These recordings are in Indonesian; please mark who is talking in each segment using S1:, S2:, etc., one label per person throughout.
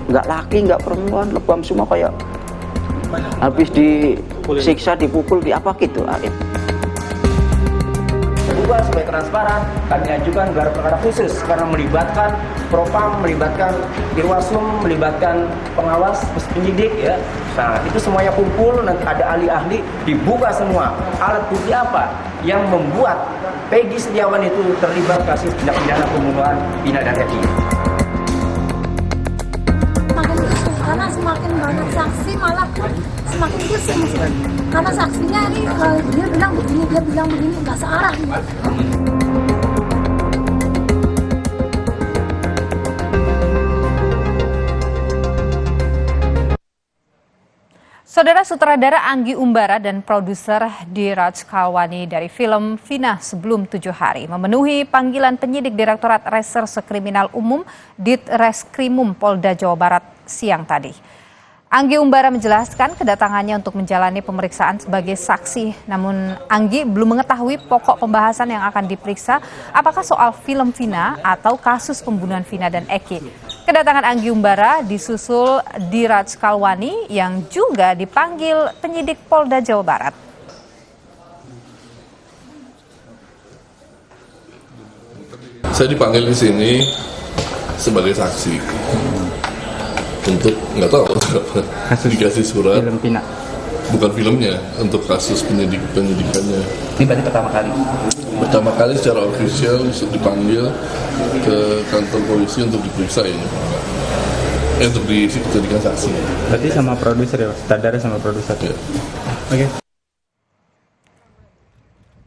S1: nggak laki, nggak perempuan, lebam semua kayak habis disiksa, dipukul, di apa gitu.
S2: Kedua, supaya transparan, kami ajukan gelar perkara khusus karena melibatkan Propam, melibatkan Irwasum, melibatkan pengawas, penyidik ya. Nah, itu semuanya kumpul, nanti ada ahli-ahli, dibuka semua. Alat bukti apa yang membuat Peggy Setiawan itu terlibat kasus tindak pidana pembunuhan Vina dan Eki.
S3: Karena semakin banyak saksi malah semakin pusing. Karena saksinya ini dia bilang begini, nggak searah.
S4: Saudara sutradara Anggi Umbara dan produser Diraj Kalwani dari film Vina Sebelum 7 Hari memenuhi panggilan penyidik Direktorat Reserse Kriminal Umum Ditreskrimum Polda Jawa Barat siang tadi. Anggi Umbara menjelaskan kedatangannya untuk menjalani pemeriksaan sebagai saksi. Namun Anggi belum mengetahui pokok pembahasan yang akan diperiksa, apakah soal film Vina atau kasus pembunuhan Vina dan Eki. Kedatangan Anggi Umbara disusul Diraj Kalwani yang juga dipanggil penyidik Polda Jawa Barat.
S5: Saya dipanggil di sini sebagai saksi untuk nggak tahu dikasih surat
S6: film Vina,
S5: bukan filmnya, untuk kasus penyidikannya.
S6: ini berarti
S5: Pertama kali secara ofisial dipanggil ke kantor polisi untuk diperiksa ini, untuk dijadikan saksi.
S6: berarti sama produser ya, sutradara sama produser ya. Oke.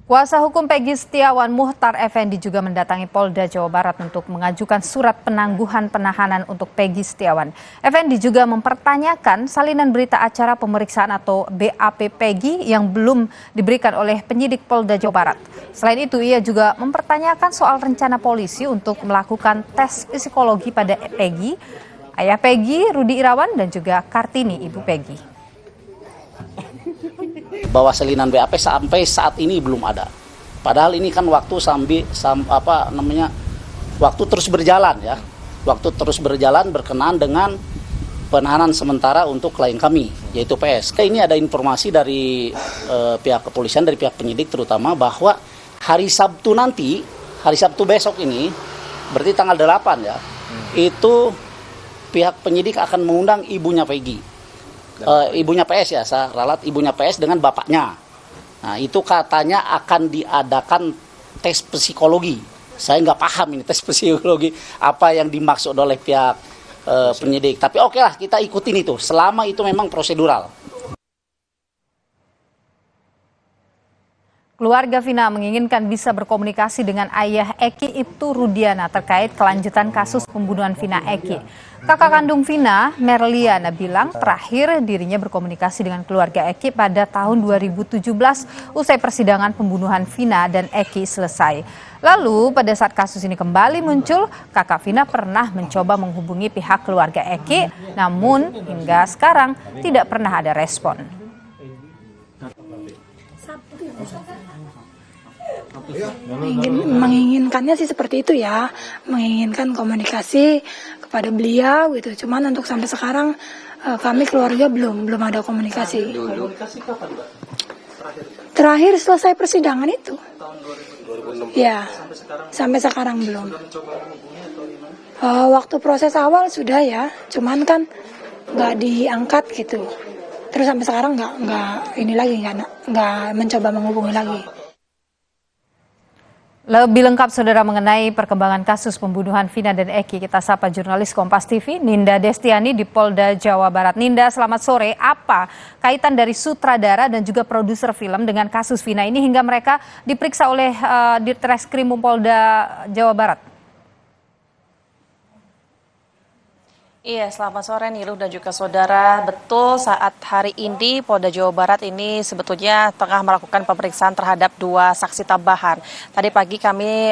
S4: Kuasa hukum Peggy Setiawan Muhtar Effendi juga mendatangi Polda Jawa Barat untuk mengajukan surat penangguhan penahanan untuk Peggy Setiawan. Effendi juga mempertanyakan salinan berita acara pemeriksaan atau BAP Peggy yang belum diberikan oleh penyidik Polda Jawa Barat. Selain itu, ia juga mempertanyakan soal rencana polisi untuk melakukan tes psikologi pada Peggy, ayah Peggy, Rudi Irawan, dan juga Kartini, ibu Peggy.
S7: Bahwa salinan BAP sampai saat ini belum ada. Padahal ini kan waktu waktu terus berjalan ya. Waktu terus berjalan berkenaan dengan penahanan sementara untuk klien kami, yaitu PS. Ini ada informasi dari pihak kepolisian, dari pihak penyidik terutama, bahwa hari Sabtu nanti, hari Sabtu besok ini, berarti tanggal 8 ya, itu pihak penyidik akan mengundang ibunya Peggy. Ibunya PS ya, saya ralat ibunya PS dengan bapaknya. Nah, itu katanya akan diadakan tes psikologi. Saya nggak paham ini tes psikologi apa yang dimaksud oleh pihak penyidik. Tapi oke lah, kita ikutin itu selama itu memang prosedural.
S4: Keluarga Vina menginginkan bisa berkomunikasi dengan ayah Eki Ibtu Rudiana terkait kelanjutan kasus pembunuhan Vina Eki. Kakak kandung Vina, Merliana, bilang terakhir dirinya berkomunikasi dengan keluarga Eki pada tahun 2017 usai persidangan pembunuhan Vina dan Eki selesai. Lalu pada saat kasus ini kembali muncul, kakak Vina pernah mencoba menghubungi pihak keluarga Eki, namun hingga sekarang tidak pernah ada respon.
S3: Menginginkannya sih seperti itu ya, menginginkan komunikasi kepada beliau gitu. Cuman untuk sampai sekarang kami keluarga belum ada komunikasi. Terakhir selesai persidangan itu. Ya, sampai sekarang belum. Waktu proses awal sudah ya, cuman kan nggak diangkat gitu. Terus sampai sekarang nggak ini lagi, nggak mencoba menghubungi lagi.
S4: Lebih lengkap saudara mengenai perkembangan kasus pembunuhan Vina dan Eki, kita sapa jurnalis Kompas TV Ninda Destiani di Polda Jawa Barat. Ninda, selamat sore. Apa kaitan dari sutradara dan juga produser film dengan kasus Vina ini hingga mereka diperiksa oleh Ditreskrimum Polda Jawa Barat?
S8: Iya, selamat sore Niluh dan juga saudara. Betul, saat hari ini Polda Jawa Barat ini sebetulnya tengah melakukan pemeriksaan terhadap 2 saksi tambahan. Tadi pagi kami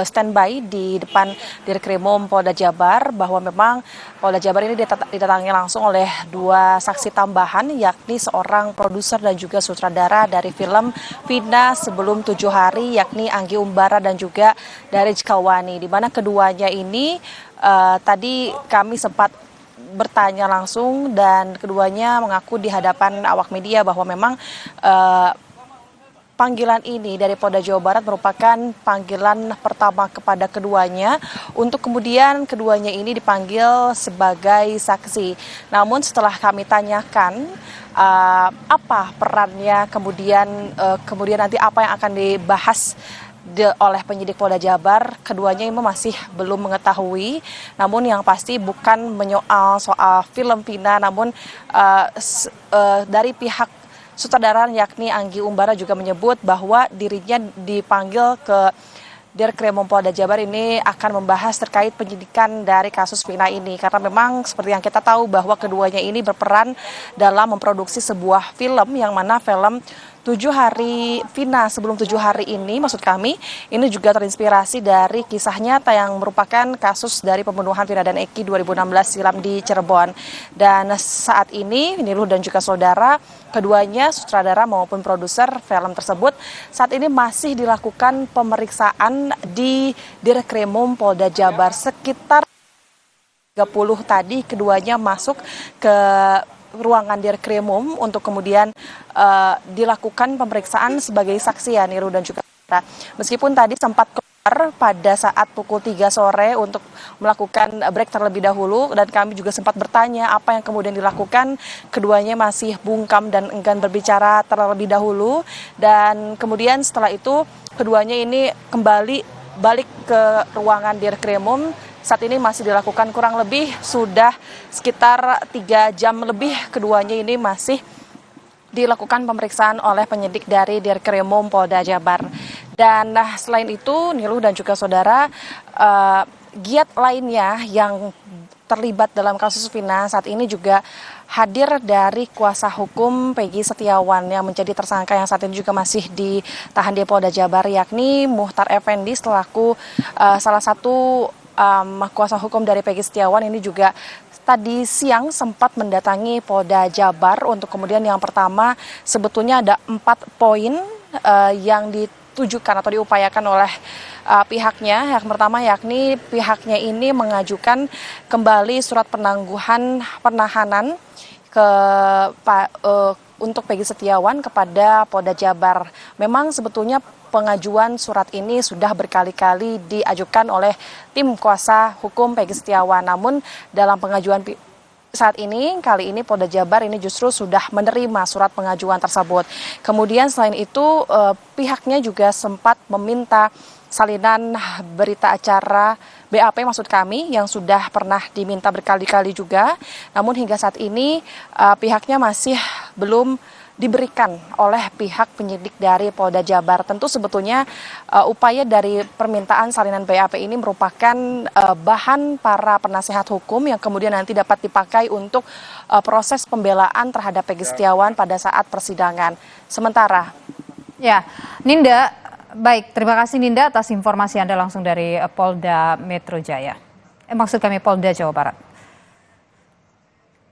S8: standby di depan Dirkrimum Polda Jabar bahwa memang Polda Jabar ini didatangi langsung oleh 2 saksi tambahan, yakni seorang produser dan juga sutradara dari film Vina Sebelum 7 Hari, yakni Anggi Umbara dan juga Diraj Kalwani, di mana keduanya ini tadi kami sempat bertanya langsung dan keduanya mengaku di hadapan awak media bahwa memang panggilan ini dari Polda Jawa Barat merupakan panggilan pertama kepada keduanya untuk kemudian keduanya ini dipanggil sebagai saksi. Namun setelah kami tanyakan apa perannya, kemudian nanti apa yang akan dibahas oleh penyidik Polda Jabar, keduanya ini masih belum mengetahui. Namun yang pasti bukan soal film Vina, namun dari pihak sutradara yakni Anggi Umbara juga menyebut bahwa dirinya dipanggil ke Dirkrimum Polda Jabar ini akan membahas terkait penyidikan dari kasus Vina ini, karena memang seperti yang kita tahu bahwa keduanya ini berperan dalam memproduksi sebuah film yang mana film 7 hari Vina sebelum 7 hari ini, maksud kami ini juga terinspirasi dari kisah nyata yang merupakan kasus dari pembunuhan Vina dan Eki 2016 silam di Cirebon. Dan saat ini Niluh dan juga saudara, keduanya sutradara maupun produser film tersebut saat ini masih dilakukan pemeriksaan di Dirkrimum Polda Jabar. Sekitar 30 tadi keduanya masuk ke ruangan Dirkrimum untuk kemudian dilakukan pemeriksaan sebagai saksi ya Niru dan juga meskipun tadi sempat keluar pada saat pukul 3 sore untuk melakukan break terlebih dahulu dan kami juga sempat bertanya apa yang kemudian dilakukan, keduanya masih bungkam dan enggan berbicara terlebih dahulu dan kemudian setelah itu keduanya ini kembali balik ke ruangan Dirkrimum. Saat ini masih dilakukan kurang lebih sudah sekitar 3 jam lebih keduanya ini masih dilakukan pemeriksaan oleh penyidik dari Dirkrimum Polda Jabar. Dan selain itu Niluh dan juga saudara, giat lainnya yang terlibat dalam kasus Vina saat ini juga hadir dari kuasa hukum Peggy Setiawan yang menjadi tersangka yang saat ini juga masih ditahan di Polda Jabar, yakni Muhtar Effendi selaku salah satu kuasa hukum dari Peggy Setiawan ini juga tadi siang sempat mendatangi Polda Jabar untuk kemudian yang pertama sebetulnya ada 4 poin yang ditujukan atau diupayakan oleh pihaknya. Yang pertama yakni pihaknya ini mengajukan kembali surat penahanan untuk Peggy Setiawan kepada Polda Jabar. Memang sebetulnya pengajuan surat ini sudah berkali-kali diajukan oleh tim kuasa hukum Peggy Setiawan. Namun dalam pengajuan saat ini, kali ini Polda Jabar ini justru sudah menerima surat pengajuan tersebut. Kemudian selain itu pihaknya juga sempat meminta salinan berita acara BAP maksud kami yang sudah pernah diminta berkali-kali juga. Namun hingga saat ini pihaknya masih belum diberikan oleh pihak penyidik dari Polda Jabar. Tentu sebetulnya upaya dari permintaan salinan BAP ini merupakan bahan para penasehat hukum yang kemudian nanti dapat dipakai untuk proses pembelaan terhadap Peggy Setiawan pada saat persidangan. Sementara.
S4: Ya, Ninda, baik, terima kasih Ninda atas informasi Anda langsung dari Polda Metro Jaya. Maksud kami Polda Jawa Barat.